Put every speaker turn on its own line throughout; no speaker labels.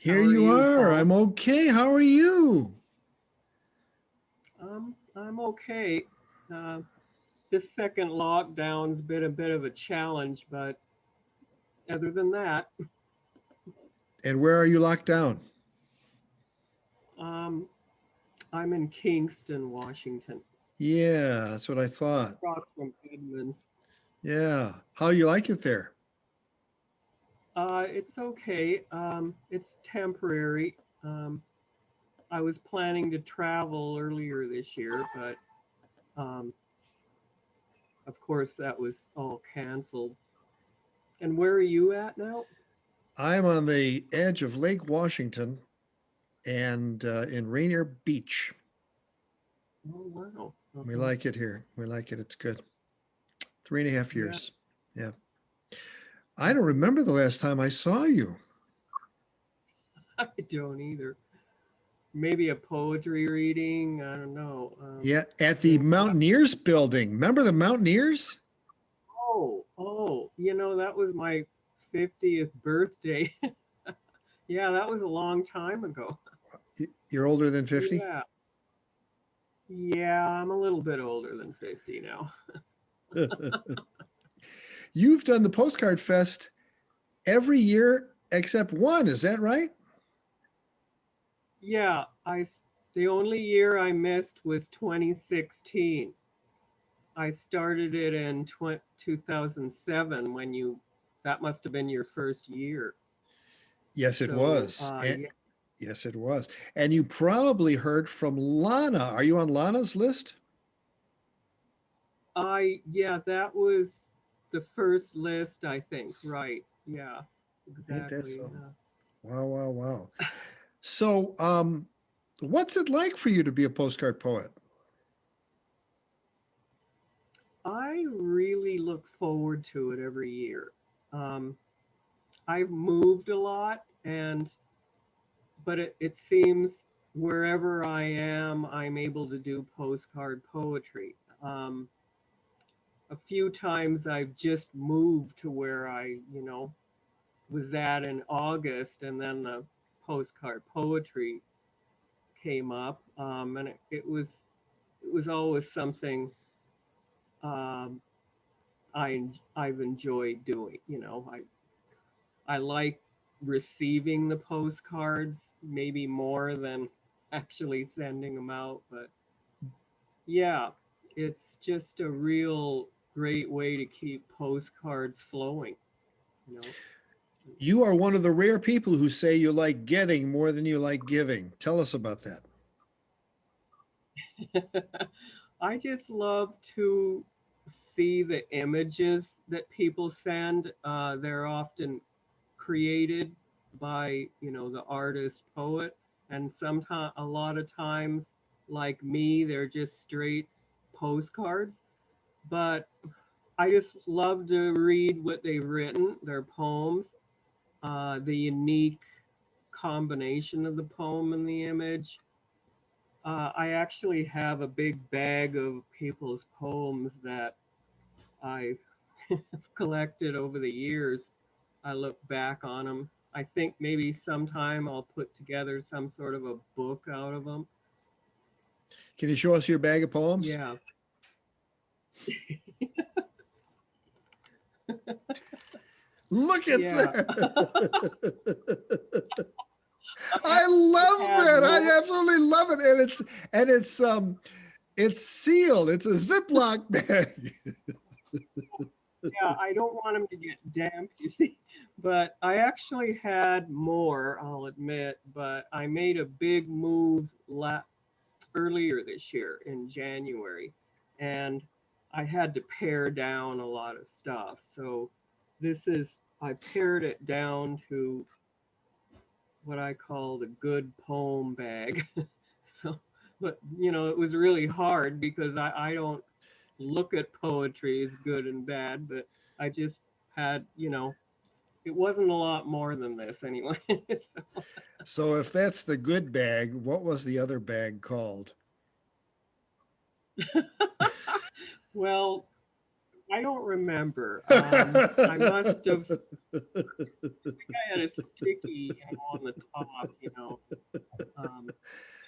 How
Here
are
you
you,
are.
Paul?
I'm okay. How are you?
I'm okay. Uh, this second lockdown's been a bit of a challenge, but other than that,
And where are you locked down?
um, I'm in Kingston, Washington,
Yeah, that's what I thought.
across from Edmonds.
Yeah. How you like it there?
It's okay. It's temporary. I was planning to travel earlier this year, but um, of course that was all canceled. And where are you at now?
I'm on the edge of Lake Washington and in Rainier Beach.
Oh, wow.
We
Uh-huh.
like it here. We like it. It's good. 3.5
Yeah,
years. Yeah. I don't remember the last time I saw you.
I don't either. Maybe a poetry reading. I don't know.
Yeah, at the
Yeah.
Mountaineers building. Remember the Mountaineers?
That was my 50th birthday. Yeah, that was a long time ago.
You're older than 50?
Yeah. Yeah, I'm a little bit older than 50 now.
You've done the Postcard Fest every year except one. Is that right?
Yeah, the only year I missed was 2016. I started it in 2007 that must have been your first year.
Yes, it
So,
was.
yeah,
Yes, it was. And you probably heard from Lana. Are you on Lana's list?
yeah, that was the first list, I think. Right. Yeah,
Ain't that
exactly.
so? Wow, wow, wow. So, what's it like for you to be a postcard poet?
I really look forward to it every year. Um, I've moved a lot, but it seems wherever I am, I'm able to do postcard poetry. A few times I've just moved to where I was at in August, and then the postcard poetry came up, and it was always something um, I've enjoyed doing. I like receiving the postcards maybe more than actually sending them out, but yeah, it's just a real great way to keep postcards flowing. You know.
You are one of the rare people who say you like getting more than you like giving. Tell us about that.
I just love to see the images that people send. They're often created by the artist poet, and sometimes a lot of times, like me, they're just straight postcards. But I just love to read what they've written, their poems, the unique combination of the poem and the image. I actually have a big bag of people's poems that I've collected over the years. I look back on them. I think maybe sometime I'll put together some sort of a book out of them.
Can you show us your bag of poems?
Yeah.
Look at
Yeah.
that.
I
I love
have
that.
more.
I absolutely love it. And it's sealed. It's a Ziploc bag.
Yeah, I don't want them to get damp, you see. But I actually had more, I'll admit, but I made a big move earlier this year in January, and I had to pare down a lot of stuff. So I pared it down to what I call the good poem bag. So, but it was really hard because I don't look at poetry as good and bad, but I just had, it wasn't a lot more than this anyway.
So if that's the good bag, what was the other bag called?
Well, I don't remember. I must have. I had a sticky, on the top, um,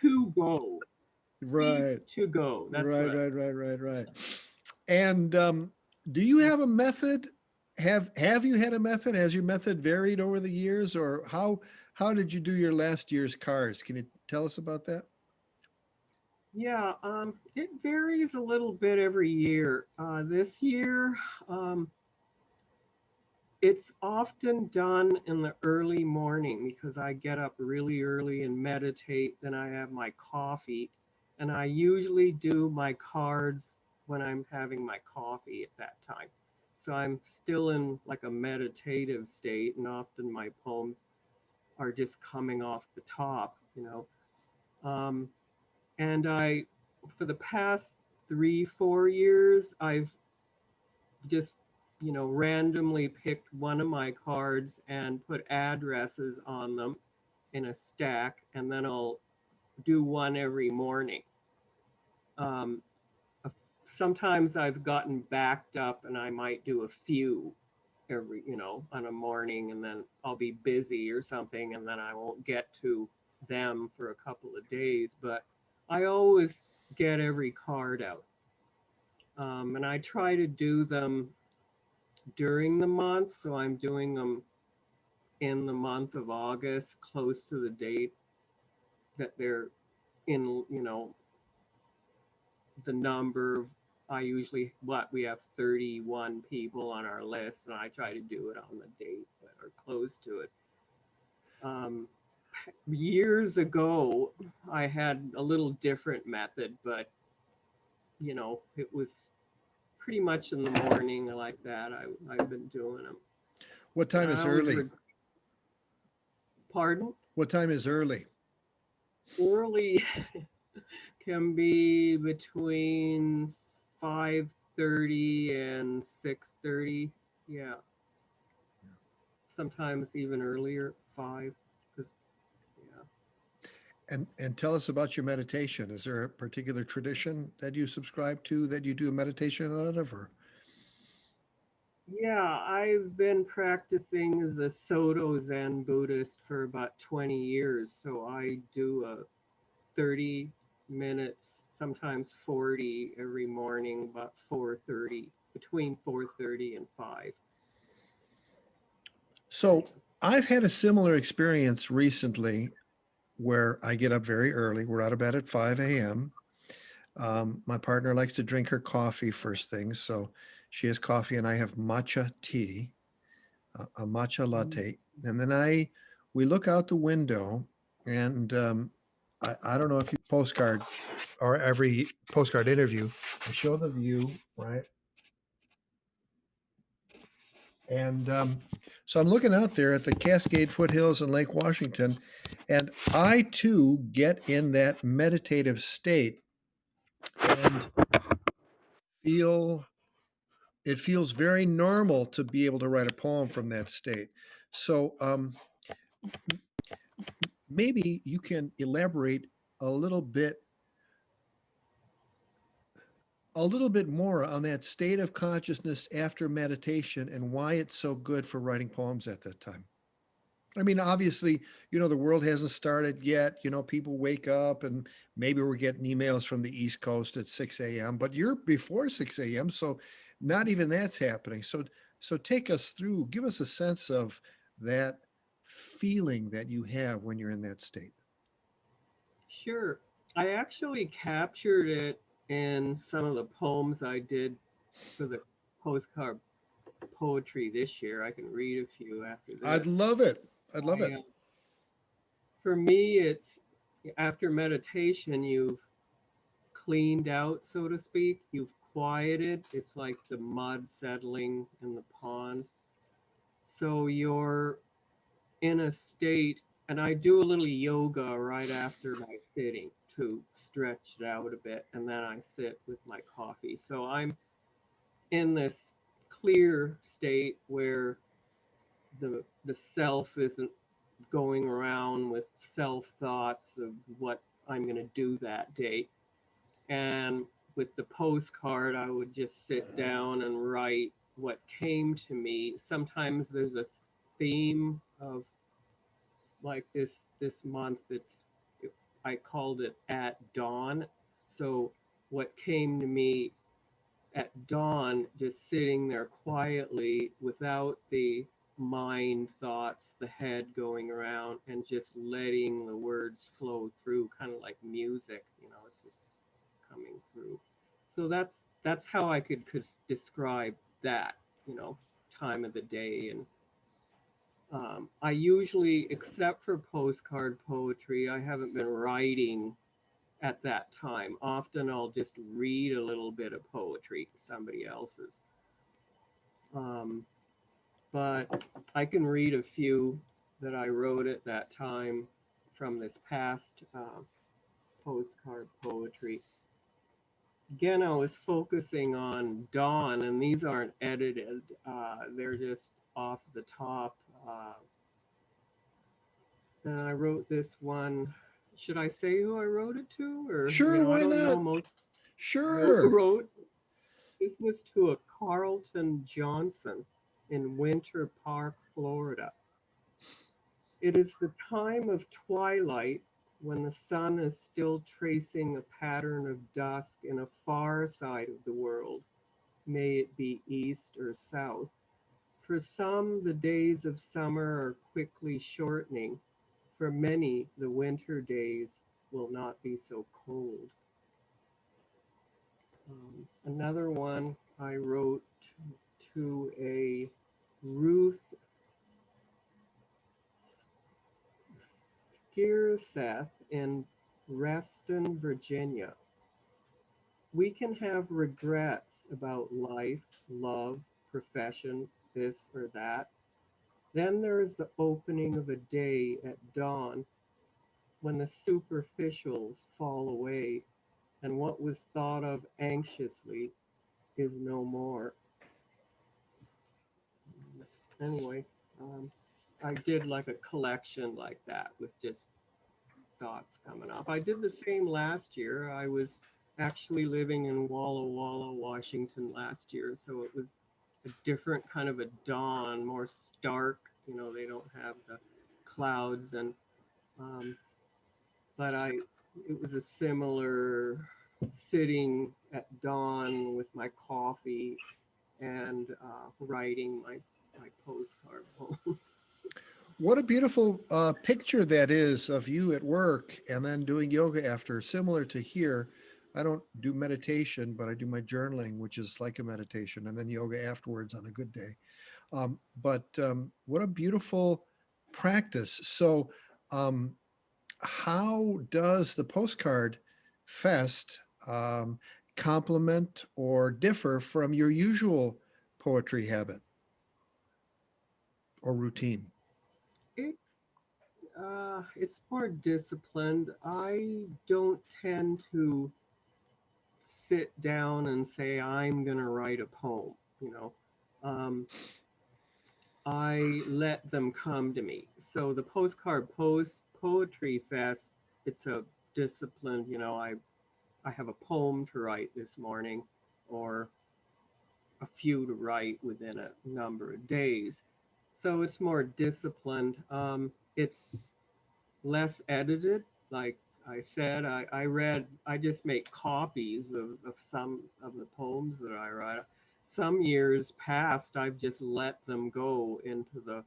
to go, please
Right,
to go. That's
right,
what.
right, right, right, right. And do you have a method? Have you had a method? Has your method varied over the years, or how did you do your last year's cards? Can you tell us about that?
Yeah, it varies a little bit every year. This year, um, it's often done in the early morning because I get up really early and meditate. Then I have my coffee, and I usually do my cards when I'm having my coffee at that time. So I'm still in like a meditative state, and often my poems are just coming off the top. Um, and for the past 3, 4 years, I've just randomly picked one of my cards and put addresses on them in a stack, and then I'll do one every morning. um, Sometimes I've gotten backed up and I might do a few every on a morning, and then I'll be busy or something, and then I won't get to them for a couple of days, but I always get every card out. And I try to do them during the month. So I'm doing them in the month of August, close to the date that they're in, the number. I usually, we have 31 people on our list, and I try to do it on the date that are close to it. Um, Years ago, I had a little different method, but, it was pretty much in the morning like that. I've been doing them.
What
And
time
I
is
always,
early?
pardon?
What time is early?
Early can be between 5:30 and 6:30. Yeah, sometimes even earlier, 5. Because yeah,
And tell us about your meditation. Is there a particular tradition that you subscribe to that you do a meditation out of, or?
yeah, I've been practicing as a Soto Zen Buddhist for about 20 years. So I do a 30 minutes, sometimes 40 every morning, about 4:30, between 4:30 and 5.
So I've had a similar experience recently where I get up very early. We're out of bed at 5 a.m. My partner likes to drink her coffee first thing. So she has coffee and I have matcha tea, a matcha latte. And then we look out the window and I don't know if you postcard or every postcard interview, I show the view, right? And so I'm looking out there at the Cascade foothills and Lake Washington, and I too get in that meditative state and feel it feels very normal to be able to write a poem from that state. So maybe you can elaborate a little bit more on that state of consciousness after meditation and why it's so good for writing poems at that time. I mean, obviously, the world hasn't started yet. People wake up and maybe we're getting emails from the East Coast at 6 a.m., but you're before 6 a.m. So not even that's happening. So take us through, give us a sense of that feeling that you have when you're in that state.
Sure. I actually captured it in some of the poems I did for the postcard poetry this year. I can read a few after
I'd
this.
love it. I'd love it.
I, for me, it's after meditation, you've cleaned out, so to speak. You've quieted. It's like the mud settling in the pond. So you're in a state, and I do a little yoga right after my sitting to stretch it out a bit, and then I sit with my coffee. So I'm in this clear state where the self isn't going around with self thoughts of what I'm going to do that day. And with the postcard, I would just sit down and write what came to me. Sometimes there's a theme of, like this month, I called it At Dawn. So what came to me at dawn, just sitting there quietly without the mind thoughts, the head going around, and just letting the words flow through, kind of like music, it's just coming through. So that's how I could describe that, time of the day. And I usually, except for postcard poetry, I haven't been writing at that time. Often I'll just read a little bit of poetry, somebody else's. But I can read a few that I wrote at that time from this past postcard poetry. Again, I was focusing on dawn, and these aren't edited. They're just off the top. And I wrote this one. Should I say who I wrote it to? Or,
Sure,
I
why
don't know
not?
most
Sure.
wrote. This was to a Carlton Johnson in Winter Park, Florida. It is the time of twilight when the sun is still tracing a pattern of dusk in a far side of the world, may it be east or south. For some, the days of summer are quickly shortening. For many, the winter days will not be so cold. Another one I wrote to a Ruth Skirseth in Reston, Virginia. We can have regrets about life, love, profession, this or that. Then there is the opening of a day at dawn when the superficials fall away and what was thought of anxiously is no more. Anyway, I did like a collection like that with just thoughts coming up. I did the same last year. I was actually living in Walla Walla, Washington last year, so it was a different kind of a dawn, more stark. They don't have the clouds, and um, but it was a similar sitting at dawn with my coffee and writing my postcard poem.
What a beautiful picture that is of you at work and then doing yoga after, similar to here. I don't do meditation, but I do my journaling, which is like a meditation, and then yoga afterwards on a good day. But what a beautiful practice. So, um, how does the postcard fest complement or differ from your usual poetry habit or routine?
It it's more disciplined. I don't tend to sit down and say I'm gonna write a poem. Um, I let them come to me. So the postcard poetry fest, it's a disciplined. I have a poem to write this morning, or a few to write within a number of days. So it's more disciplined. It's less edited. Like I said, I just make copies of some of the poems that I write. Some years past, I've just let them go into the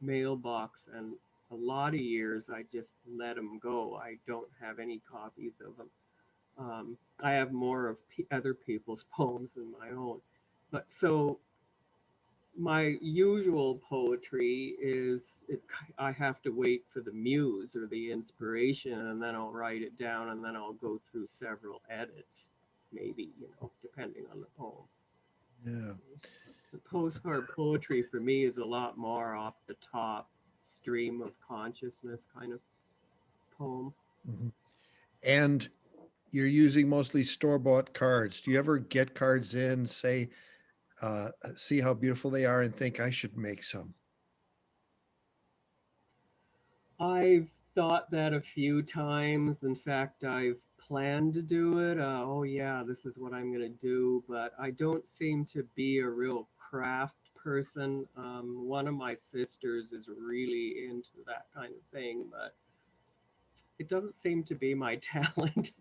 mailbox, and a lot of years I just let them go. I don't have any copies of them. I have more of other people's poems than my own. But so my usual poetry is I have to wait for the muse or the inspiration, and then I'll write it down, and then I'll go through several edits, maybe, depending on the poem.
Yeah.
The postcard poetry for me is a lot more off the top, stream of consciousness kind of poem.
Mhm. And you're using mostly store-bought cards. Do you ever get cards in, say, see how beautiful they are and think I should make some?
I've thought that a few times. In fact, I've plan to do it. Oh yeah, this is what I'm going to do, but I don't seem to be a real craft person. One of my sisters is really into that kind of thing, but it doesn't seem to be my talent.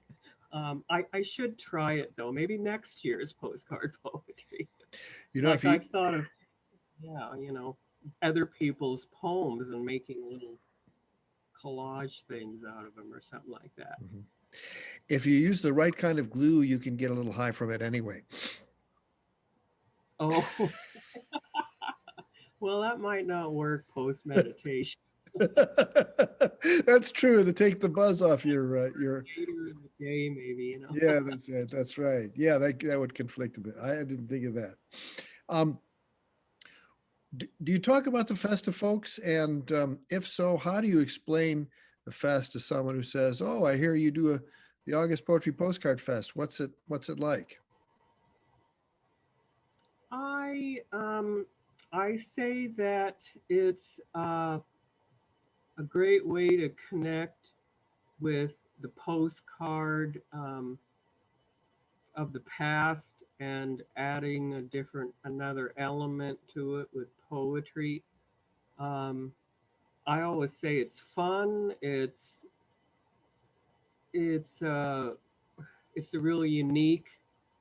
I should try it though. Maybe next year's postcard poetry.
You know, if
Like
you
I've thought of, yeah, other people's poems and making little collage things out of them or something like that.
Mhm. If you use the right kind of glue, you can get a little high from it anyway.
Oh, well, that might not work post meditation.
That's true. To take the buzz off your.
Later in the day, maybe.
Yeah, that's right. That's right. Yeah, that would conflict a bit. I didn't think of that. Um, do you talk about the fest to folks? And if so, how do you explain the fest to someone who says, "Oh, I hear you do the August Poetry Postcard Fest. What's it like?"
I say that it's a great way to connect with the postcard of the past and adding another element to it with poetry. Um, I always say it's fun. It's it's a really unique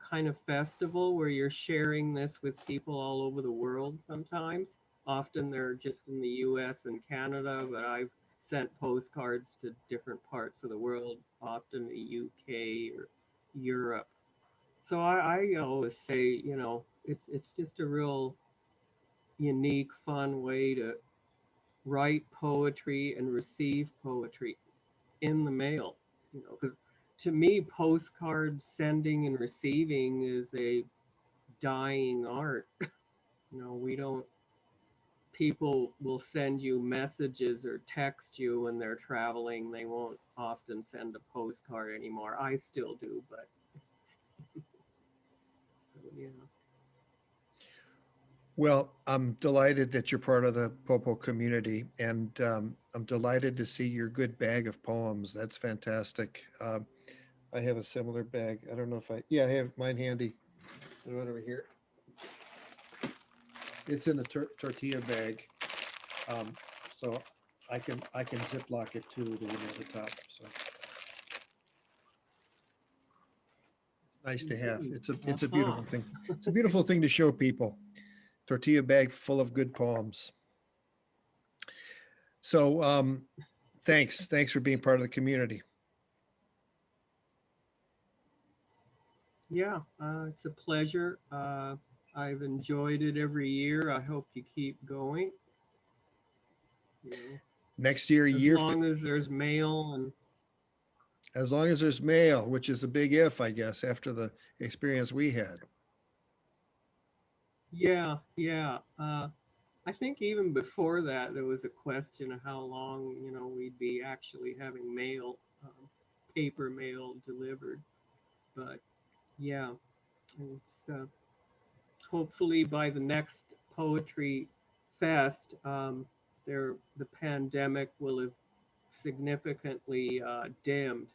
kind of festival where you're sharing this with people all over the world sometimes. Often they're just in the US and Canada, but I've sent postcards to different parts of the world, often the UK or Europe. So I always say, it's just a real unique, fun way to write poetry and receive poetry in the mail, because to me, postcard sending and receiving is a dying art. We don't, people will send you messages or text you when they're traveling. They won't often send a postcard anymore. I still do, but so, yeah.
Well, I'm delighted that you're part of the POPO community, and I'm delighted to see your good bag of poems. That's fantastic. I have a similar bag. I don't know if yeah, I have mine handy. Right over here. It's in a tortilla bag, so I can ziplock it too, the one at the top. So it's nice to have. It's a beautiful thing. It's a beautiful thing to show people. Tortilla bag full of good poems. So thanks for being part of the community.
Yeah, it's a pleasure. I've enjoyed it every year. I hope you keep going. You know,
Next year,
as long as there's mail and
as long as there's mail, which is a big if, I guess, after the experience we had.
yeah, yeah. I think even before that, there was a question of how long, we'd be actually having mail, paper mail delivered. But yeah, it's hopefully by the next poetry fest, the pandemic will have significantly dimmed.